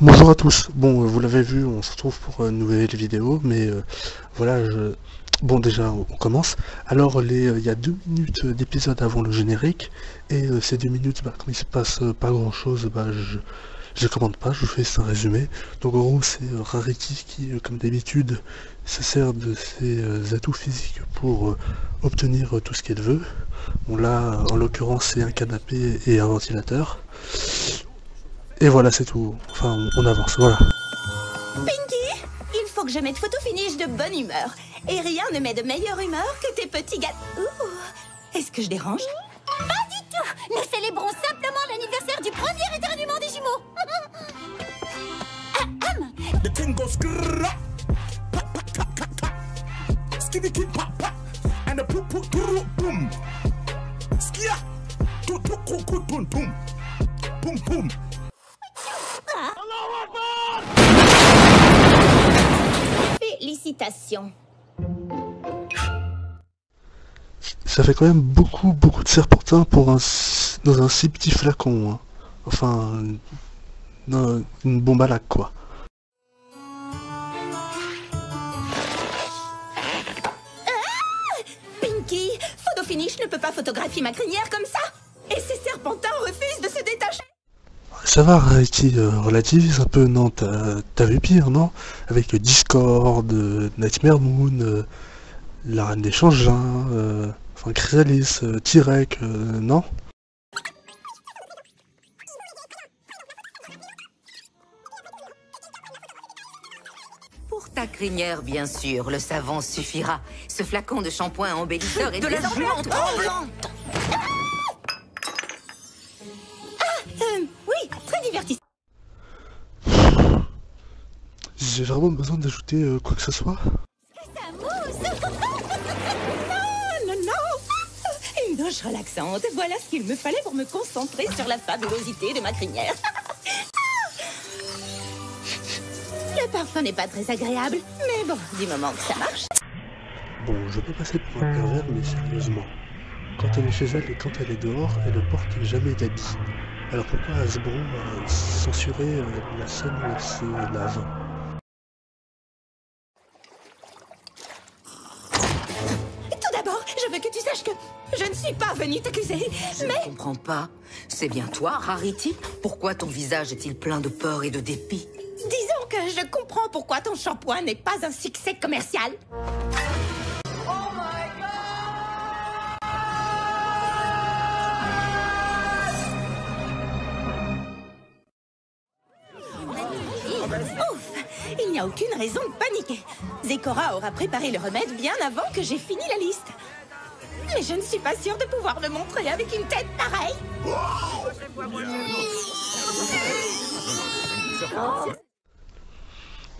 Bonjour à tous. Bon, vous l'avez vu, on se retrouve pour une nouvelle vidéo, mais voilà, bon déjà, on commence. Alors, il y a 2 minutes d'épisode avant le générique, et ces 2 minutes, bah, comme il se passe pas grand-chose, bah, je commande pas, je vous fais un résumé. Donc, en gros, c'est Rarity qui, comme d'habitude, se sert de ses atouts physiques pour obtenir tout ce qu'elle veut. Bon, là, en l'occurrence, c'est un canapé et un ventilateur. Et voilà, c'est tout. Enfin, on avance, voilà. Pinky, il faut que je mette photo finish de bonne humeur. Et rien ne met de meilleure humeur que tes petits gars. Ouh, est-ce que je dérange? Pas du tout. Nous célébrons simplement l'anniversaire du premier éternuement des jumeaux. The thing goes skrrrra, pa pa ka ka ka, skiddy kid pa pa, and the poop poop boom, skia, tu tu ku ku boom boom, boom boom. Félicitations. Ça fait quand même beaucoup de serpentin pour dans un si petit flacon, hein. Enfin, une bombe à lac, quoi. Pinky, photo finish ne peut pas photographier ma crinière comme ça. Et ces serpentins refusent de se détacher. Ça va, Rarity, relativise un peu, non? T'as vu pire, non? Avec Discord, Nightmare Moon, la Reine des Changelins, enfin Chrysalis, Tyrek, non? Pour ta crinière, bien sûr, le savon suffira. Ce flacon de shampoing embellisseur est de la tremblante. Oui, très divertissant. J'ai vraiment besoin d'ajouter quoi que ce soit? Ça mousse. Non, non. Une douche relaxante. Voilà ce qu'il me fallait pour me concentrer sur la fabulosité de ma crinière. Le parfum n'est pas très agréable, mais bon, du moment que ça marche. Bon, je peux passer pour un pervers, mais sérieusement. Quand elle est chez elle et quand elle est dehors, elle ne porte jamais d'habit. Alors pourquoi Hasbro a censuré la scène où elle se lave? Tout d'abord, je veux que tu saches que je ne suis pas venue t'accuser, Je mais... ne comprends pas. C'est bien toi, Rarity? Pourquoi ton visage est-il plein de peur et de dépit? Disons que je comprends pourquoi ton shampoing n'est pas un succès commercial. Ouf, il n'y a aucune raison de paniquer. Zecora aura préparé le remède bien avant que j'ai fini la liste. Mais je ne suis pas sûre de pouvoir le montrer avec une tête pareille.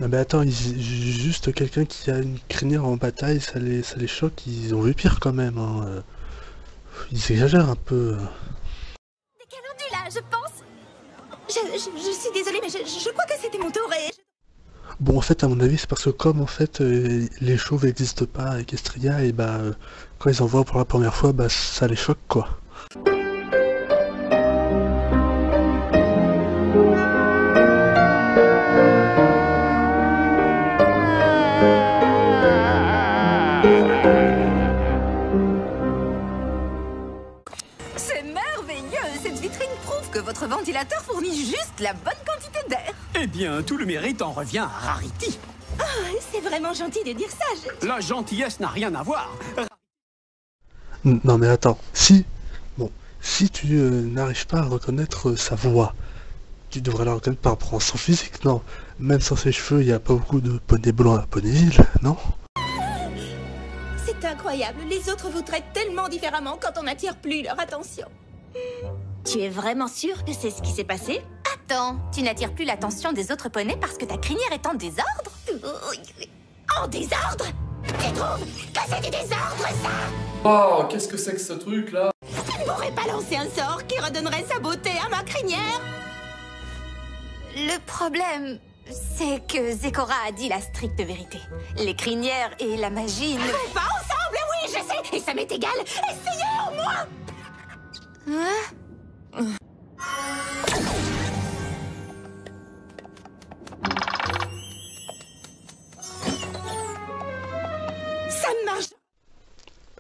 Non mais attends, juste quelqu'un qui a une crinière en bataille, ça les choque, ils ont vu pire quand même, hein. Ils exagèrent un peu. Quel rendu là, je pense. Je suis désolée, mais je crois que c'était mon tour et... Bon, en fait, à mon avis, c'est parce que comme en fait les chauves n'existent pas avec Estria, et bah quand ils en voient pour la première fois, bah ça les choque, quoi. C'est merveilleux! Cette vitrine prouve que votre ventilateur fournit juste la bonne quantité d'air. Eh bien, tout le mérite en revient à Rarity. C'est vraiment gentil de dire ça. La gentillesse n'a rien à voir. Non mais attends, si tu n'arrives pas à reconnaître sa voix, tu devrais la reconnaître par rapport à son physique, non? Même sans ses cheveux, il n'y a pas beaucoup de poneys blancs à Ponyville, non? C'est incroyable. Les autres vous traitent tellement différemment quand on n'attire plus leur attention. Tu es vraiment sûr que c'est ce qui s'est passé? Attends, tu n'attires plus l'attention des autres poneys parce que ta crinière est en désordre? En désordre? Tu trouves que c'est du désordre, ça? Oh, qu'est-ce que c'est que ce truc là? Tu ne pourrais pas lancer un sort qui redonnerait sa beauté à ma crinière? Le problème, c'est que Zecora a dit la stricte vérité. Les crinières et la magie ne... Pas ensemble, oui, je sais. Et ça m'est égal. Essayez au moins. Hein?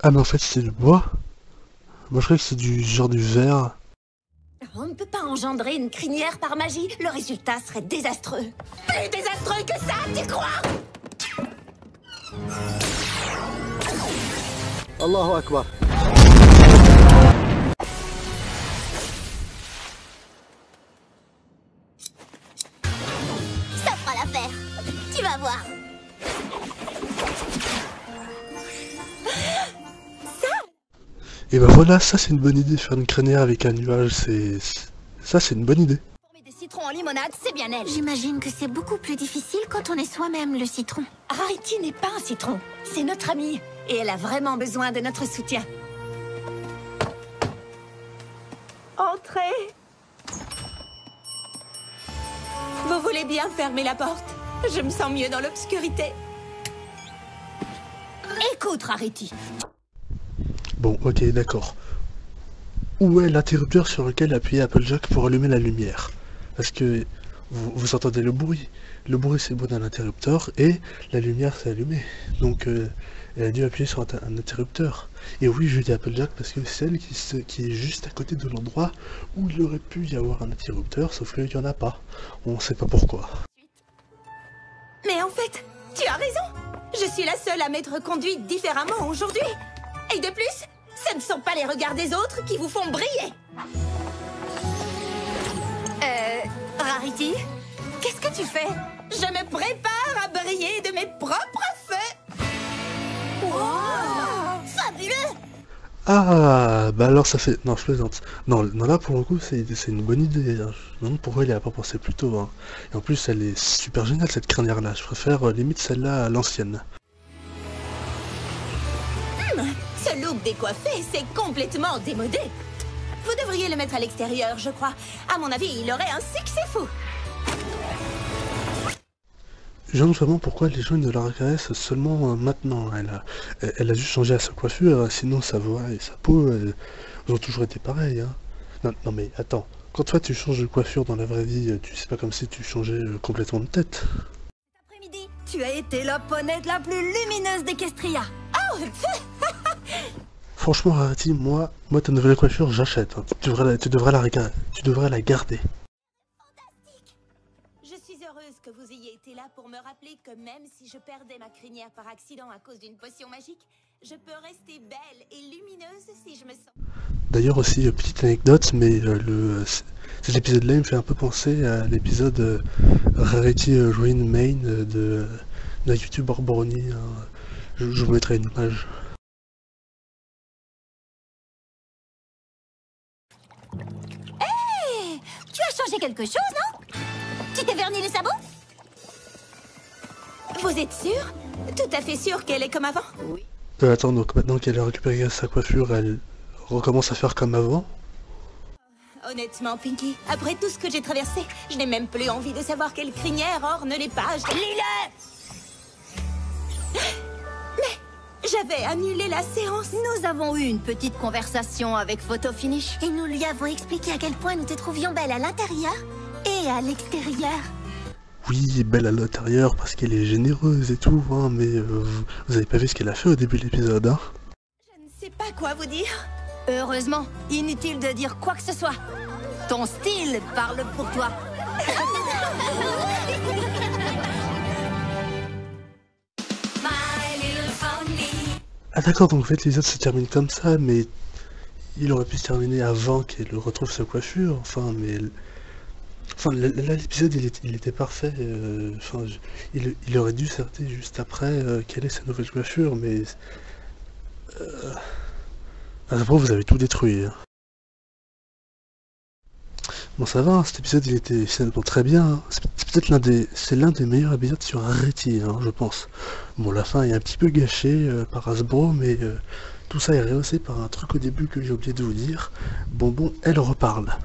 Ah mais en fait c'est du bois? Moi je croyais que c'est du genre du verre. On ne peut pas engendrer une crinière par magie. Le résultat serait désastreux. Plus désastreux que ça, tu crois? Allahu Akbar. Ça fera l'affaire. Tu vas voir. Et bah voilà, ça c'est une bonne idée, faire une crinière avec un nuage, ça c'est une bonne idée. Former des citrons en limonade, c'est bien elle. J'imagine que c'est beaucoup plus difficile quand on est soi-même le citron. Rarity n'est pas un citron. C'est notre amie. Et elle a vraiment besoin de notre soutien. Entrez. Vous voulez bien fermer la porte? Je me sens mieux dans l'obscurité. Écoute, Rarity. Bon, ok, d'accord. Où est l'interrupteur sur lequel appuyer Applejack pour allumer la lumière? Parce que vous entendez le bruit. Le bruit c'est le bruit d'un interrupteur et la lumière s'est allumée. Donc elle a dû appuyer sur un interrupteur. Et oui, je dis Applejack parce que c'est elle qui est juste à côté de l'endroit où il aurait pu y avoir un interrupteur, sauf qu'il n'y en a pas. On sait pas pourquoi. Mais en fait, tu as raison. Je suis la seule à m'être conduite différemment aujourd'hui. Et de plus, ce ne sont pas les regards des autres qui vous font briller. Rarity, qu'est-ce que tu fais? Je me prépare à briller de mes propres feux. Wow, fabuleux. Ah, bah alors ça fait... Non, je plaisante. Non, là pour le coup c'est une bonne idée. Je me demande pourquoi il n'y a pas pensé plus tôt. Hein. Et en plus elle est super géniale cette crinière là. Je préfère limite celle-là à l'ancienne. Ce look décoiffé, c'est complètement démodé. Vous devriez le mettre à l'extérieur, je crois. À mon avis, il aurait un succès fou. Je me demande vraiment pourquoi les gens ne la reconnaissent seulement maintenant. Elle a juste changé à sa coiffure, sinon sa voix et sa peau, elles ont toujours été pareilles. Hein. Non mais attends, quand toi tu changes de coiffure dans la vraie vie, c'est pas comme si tu changeais complètement de tête. Cet après-midi, tu as été la ponette la plus lumineuse d'Equestria. Oh, Franchement, Rarity, moi ta nouvelle coiffure, j'achète. Hein. Tu devrais la garder. je suis heureuse que vous ayez été là pour me rappeler que même si je perdais ma crinière par accident à cause d'une potion magique, je peux rester belle et lumineuse si je me sens... D'ailleurs aussi, petite anecdote, mais cet épisode-là, il me fait un peu penser à l'épisode Rarity Ruin Main de la YouTuber Brony. Hein. Je vous mettrai une image. Tu as changé quelque chose, non? Tu t'es verni les sabots? Vous êtes sûr? Tout à fait sûr qu'elle est comme avant? Oui. Attends, donc maintenant qu'elle a récupéré sa coiffure, elle recommence à faire comme avant? Honnêtement, Pinky, après tout ce que j'ai traversé, je n'ai même plus envie de savoir quelle crinière orne les pages. Lis-le! Mais j'avais annulé la séance. Nous avons eu une petite conversation avec Photo Finish. Et nous lui avons expliqué à quel point nous te trouvions belle à l'intérieur et à l'extérieur. Oui, belle à l'intérieur parce qu'elle est généreuse et tout, hein, mais vous avez pas vu ce qu'elle a fait au début de l'épisode, hein? Je ne sais pas quoi vous dire. Heureusement, inutile de dire quoi que ce soit. Ton style parle pour toi. Ah d'accord, donc en fait l'épisode se termine comme ça, mais il aurait pu se terminer avant qu'elle retrouve sa coiffure, enfin, mais... Enfin, là l'épisode il était parfait, enfin, il aurait dû s'arrêter juste après quelle est sa nouvelle coiffure, mais... Après vous avez tout détruit. Hein. Bon ça va, hein, cet épisode il était finalement très bien, hein. C'est peut-être l'un des meilleurs épisodes sur Rarity, hein, je pense. Bon la fin est un petit peu gâchée par Hasbro, mais tout ça est rehaussé par un truc au début que j'ai oublié de vous dire. Bonbon, elle reparle.